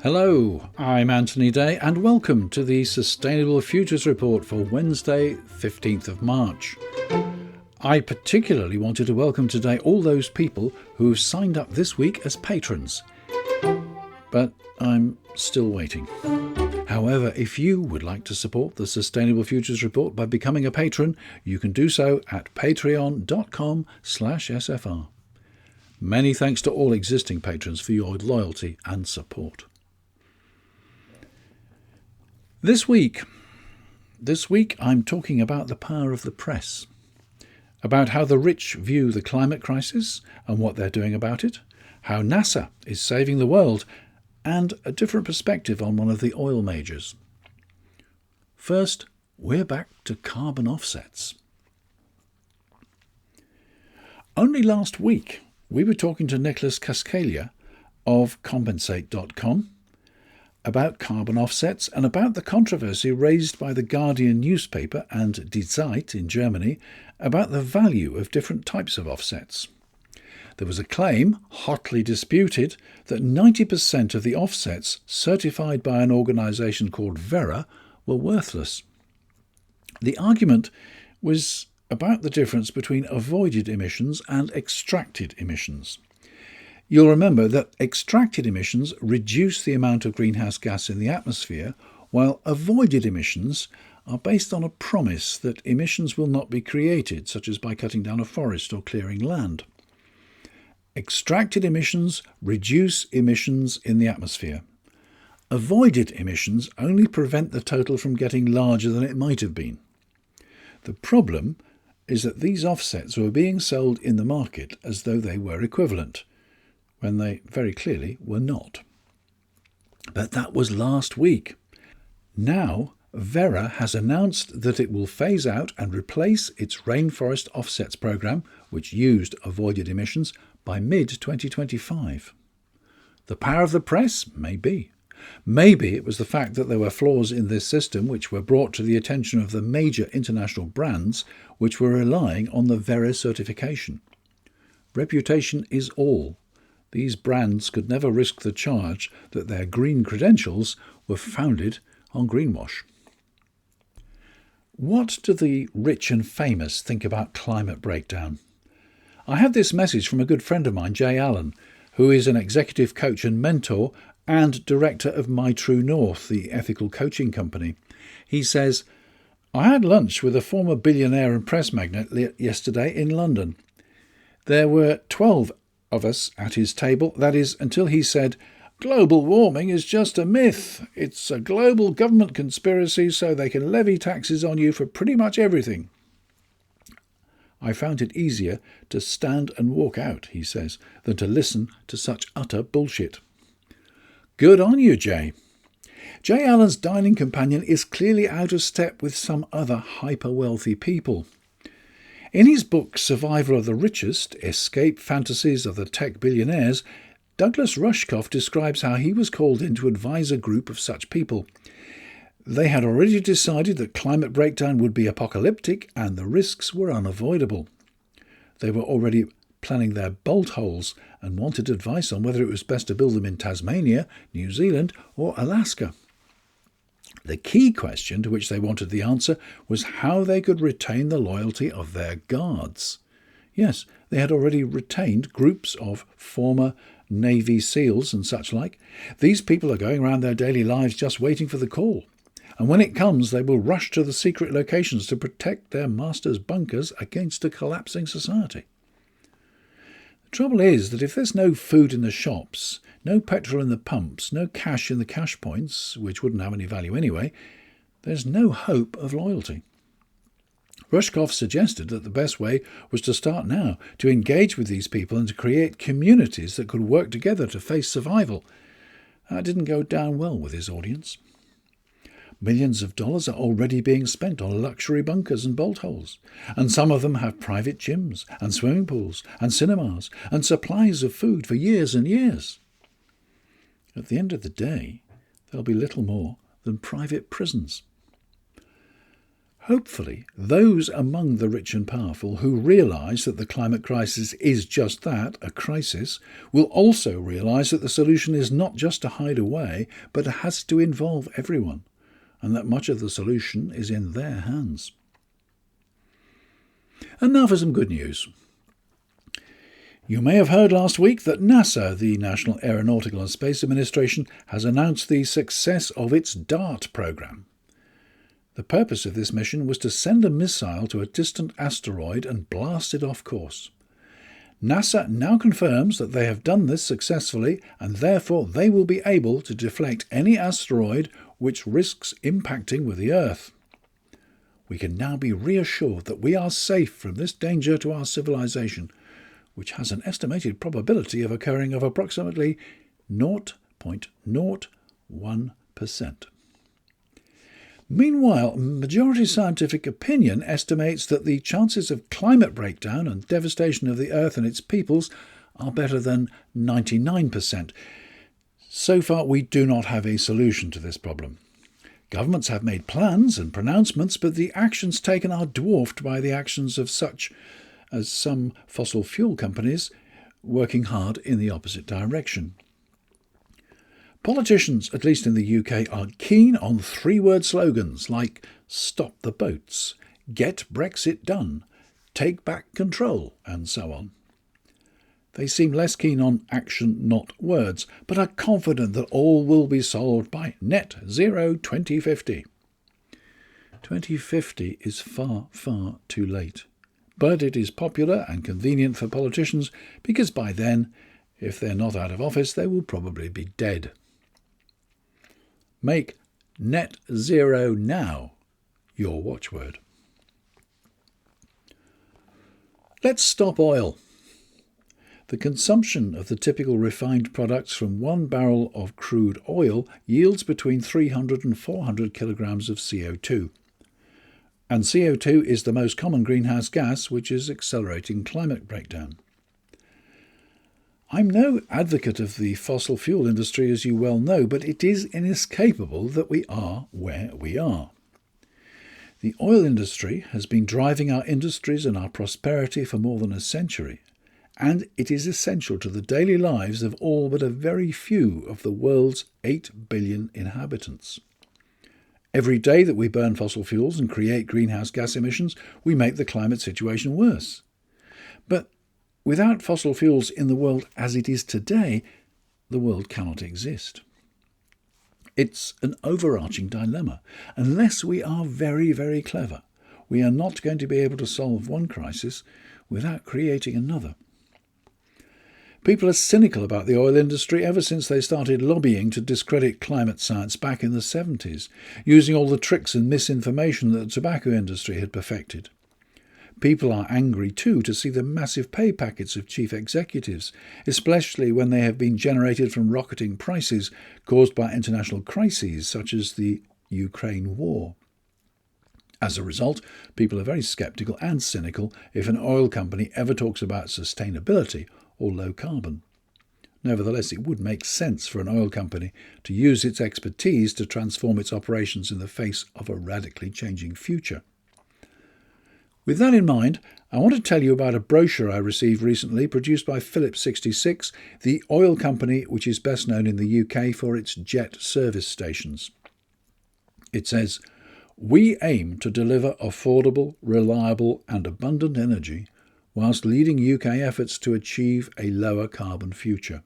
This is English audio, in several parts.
Hello, I'm Anthony Day and welcome to the Sustainable Futures Report for Wednesday, 15th of March. I particularly wanted to welcome today all those people who have signed up this week as patrons. But I'm still waiting. However, if you would like to support the Sustainable Futures Report by becoming a patron, you can do so at patreon.com/SFR. Many thanks to all existing patrons for your loyalty and support. This week I'm talking about the power of the press, about how the rich view the climate crisis and what they're doing about it, how NASA is saving the world, and a different perspective on one of the oil majors. First, we're back to carbon offsets. Only last week, we were talking to Nicholas Cascalia of Compensate.com about carbon offsets and about the controversy raised by the Guardian newspaper and Die Zeit in Germany about the value of different types of offsets. There was a claim, hotly disputed, that 90% of the offsets certified by an organisation called Verra were worthless. The argument was about the difference between avoided emissions and extracted emissions. You'll remember that extracted emissions reduce the amount of greenhouse gas in the atmosphere, while avoided emissions are based on a promise that emissions will not be created, such as by cutting down a forest or clearing land. Extracted emissions reduce emissions in the atmosphere. Avoided emissions only prevent the total from getting larger than it might have been. The problem is that these offsets were being sold in the market as though they were equivalent, when they very clearly were not. But that was last week. Now, Verra has announced that it will phase out and replace its rainforest offsets program, which used avoided emissions, by mid-2025. The power of the press? Maybe. Maybe it was the fact that there were flaws in this system which were brought to the attention of the major international brands which were relying on the Verra certification. Reputation is all. These brands could never risk the charge that their green credentials were founded on greenwash. What do the rich and famous think about climate breakdown? I had this message from a good friend of mine, Jay Allen, who is an executive coach and mentor and director of My True North, the ethical coaching company. He says, "I had lunch with a former billionaire and press magnate yesterday in London. There were 12 of us at his table, that is, until he said, 'Global warming is just a myth. It's a global government conspiracy so they can levy taxes on you for pretty much everything.' I found it easier to stand and walk out," he says, "than to listen to such utter bullshit." Good on you, Jay. Jay Allen's dining companion is clearly out of step with some other hyper-wealthy people. In his book Survival of the Richest, Escape Fantasies of the Tech Billionaires, Douglas Rushkoff describes how he was called in to advise a group of such people. They had already decided that climate breakdown would be apocalyptic and the risks were unavoidable. They were already planning their bolt holes and wanted advice on whether it was best to build them in Tasmania, New Zealand or Alaska. The key question to which they wanted the answer was how they could retain the loyalty of their guards. Yes, they had already retained groups of former Navy SEALs and such like. These people are going around their daily lives just waiting for the call. And when it comes, they will rush to the secret locations to protect their masters' bunkers against a collapsing society. The trouble is that if there's no food in the shops, no petrol in the pumps, no cash in the cash points, which wouldn't have any value anyway, there's no hope of loyalty. Rushkoff suggested that the best way was to start now, to engage with these people and to create communities that could work together to face survival. That didn't go down well with his audience. Millions of dollars are already being spent on luxury bunkers and bolt holes, and some of them have private gyms and swimming pools and cinemas and supplies of food for years and years. At the end of the day, there'll be little more than private prisons. Hopefully, those among the rich and powerful who realise that the climate crisis is just that, a crisis, will also realise that the solution is not just to hide away, but has to involve everyone, and that much of the solution is in their hands. And now for some good news. You may have heard last week that NASA, the National Aeronautical and Space Administration, has announced the success of its DART program. The purpose of this mission was to send a missile to a distant asteroid and blast it off course. NASA now confirms that they have done this successfully, and therefore they will be able to deflect any asteroid which risks impacting with the Earth. We can now be reassured that we are safe from this danger to our civilization, which has an estimated probability of occurring of approximately 0.01%. Meanwhile, majority scientific opinion estimates that the chances of climate breakdown and devastation of the Earth and its peoples are better than 99%. So far, we do not have a solution to this problem. Governments have made plans and pronouncements, but the actions taken are dwarfed by the actions of such as some fossil fuel companies working hard in the opposite direction. Politicians, at least in the UK, are keen on three-word slogans like "Stop the boats," "Get Brexit done," "Take back control," and so on. They seem less keen on action, not words, but are confident that all will be solved by net zero 2050. 2050 is far, far too late. But it is popular and convenient for politicians because by then, if they're not out of office, they will probably be dead. Make net zero now your watchword. Let's stop oil. The consumption of the typical refined products from 1 barrel of crude oil yields between 300 and 400 kilograms of CO2. And CO2 is the most common greenhouse gas, which is accelerating climate breakdown. I'm no advocate of the fossil fuel industry, as you well know, but it is inescapable that we are where we are. The oil industry has been driving our industries and our prosperity for more than a century, and it is essential to the daily lives of all but a very few of the world's 8 billion inhabitants. Every day that we burn fossil fuels and create greenhouse gas emissions, we make the climate situation worse. But without fossil fuels in the world as it is today, the world cannot exist. It's an overarching dilemma. Unless we are very, very clever, we are not going to be able to solve one crisis without creating another. People are cynical about the oil industry ever since they started lobbying to discredit climate science back in the 70s, using all the tricks and misinformation that the tobacco industry had perfected. People are angry too to see the massive pay packets of chief executives, especially when they have been generated from rocketing prices caused by international crises such as the Ukraine war. As a result, people are very sceptical and cynical if an oil company ever talks about sustainability or low carbon. Nevertheless, it would make sense for an oil company to use its expertise to transform its operations in the face of a radically changing future. With that in mind, I want to tell you about a brochure I received recently produced by Phillips 66, the oil company which is best known in the UK for its jet service stations. It says, "We aim to deliver affordable, reliable and abundant energy whilst leading UK efforts to achieve a lower carbon future."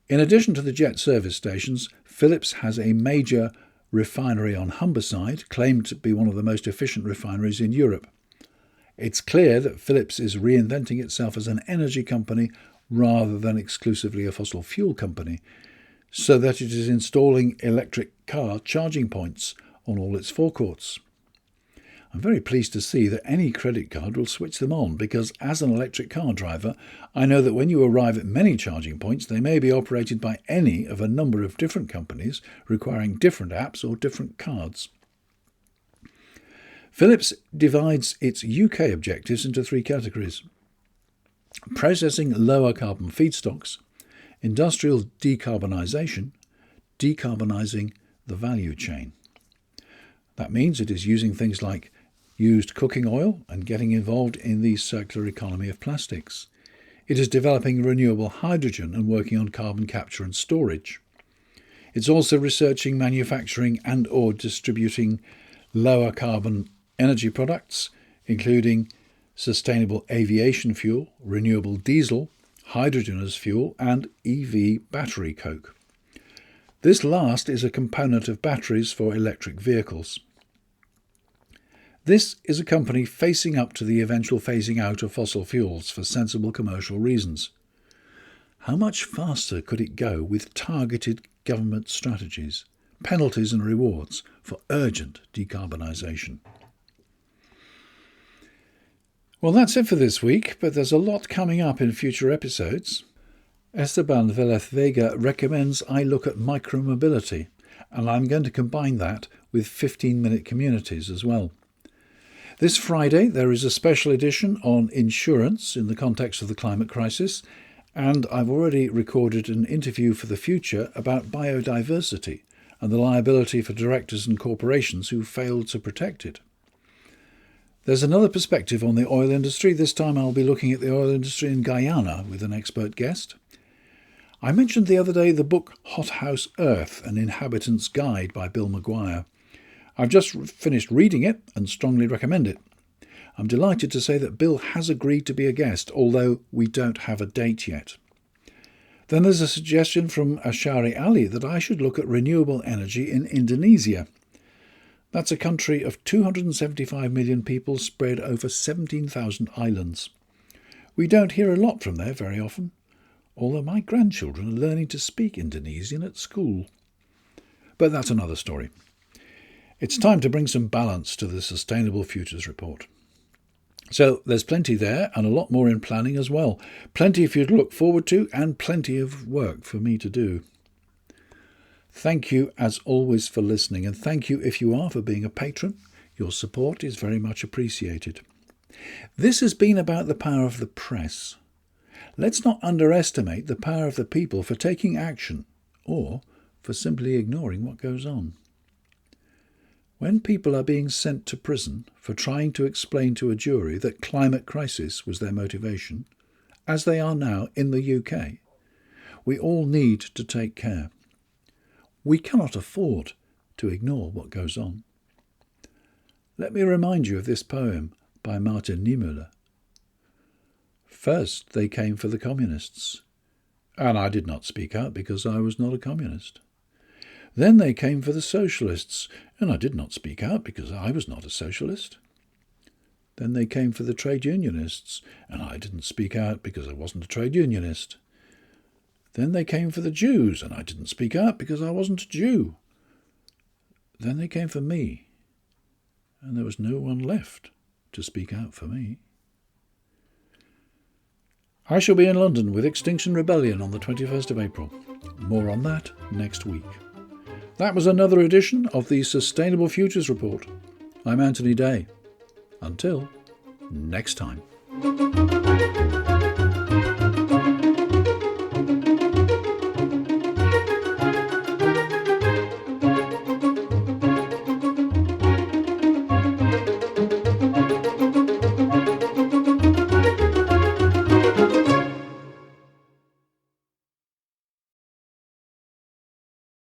In addition to the jet service stations, Phillips has a major refinery on Humberside, claimed to be one of the most efficient refineries in Europe. It's clear that Phillips is reinventing itself as an energy company rather than exclusively a fossil fuel company, so that it is installing electric car charging points on all its forecourts. I'm very pleased to see that any credit card will switch them on because as an electric car driver, I know that when you arrive at many charging points, they may be operated by any of a number of different companies requiring different apps or different cards. Phillips divides its UK objectives into 3 categories: processing lower carbon feedstocks, industrial decarbonisation, decarbonising the value chain. That means it is using things like used cooking oil and getting involved in the circular economy of plastics. It is developing renewable hydrogen and working on carbon capture and storage. It's also researching, manufacturing and/or distributing lower carbon energy products, including sustainable aviation fuel, renewable diesel, hydrogen as fuel, and EV battery coke. This last is a component of batteries for electric vehicles. This is a company facing up to the eventual phasing out of fossil fuels for sensible commercial reasons. How much faster could it go with targeted government strategies, penalties and rewards for urgent decarbonisation? Well, that's it for this week, but there's a lot coming up in future episodes. Esteban Velez Vega recommends I look at micromobility, and I'm going to combine that with 15-minute communities as well. This Friday there is a special edition on insurance in the context of the climate crisis, and I've already recorded an interview for the future about biodiversity and the liability for directors and corporations who failed to protect it. There's another perspective on the oil industry. This time I'll be looking at the oil industry in Guyana with an expert guest. I mentioned the other day the book Hothouse Earth, An Inhabitant's Guide by Bill Maguire. I've just finished reading it and strongly recommend it. I'm delighted to say that Bill has agreed to be a guest, although we don't have a date yet. Then there's a suggestion from Ashari Ali that I should look at renewable energy in Indonesia. That's a country of 275 million people spread over 17,000 islands. We don't hear a lot from there very often, although my grandchildren are learning to speak Indonesian at school. But that's another story. It's time to bring some balance to the Sustainable Futures Report. So there's plenty there and a lot more in planning as well. Plenty for you to look forward to and plenty of work for me to do. Thank you as always for listening, and thank you if you are for being a patron. Your support is very much appreciated. This has been about the power of the press. Let's not underestimate the power of the people for taking action or for simply ignoring what goes on. When people are being sent to prison for trying to explain to a jury that climate crisis was their motivation, as they are now in the UK, we all need to take care. We cannot afford to ignore what goes on. Let me remind you of this poem by Martin Niemöller. First they came for the communists, and I did not speak out because I was not a communist. Then they came for the socialists, and I did not speak out because I was not a socialist. Then they came for the trade unionists, and I didn't speak out because I wasn't a trade unionist. Then they came for the Jews, and I didn't speak out because I wasn't a Jew. Then they came for me, and there was no one left to speak out for me. I shall be in London with Extinction Rebellion on the 21st of April. More on that next week. That was another edition of the Sustainable Futures Report. I'm Anthony Day. Until next time.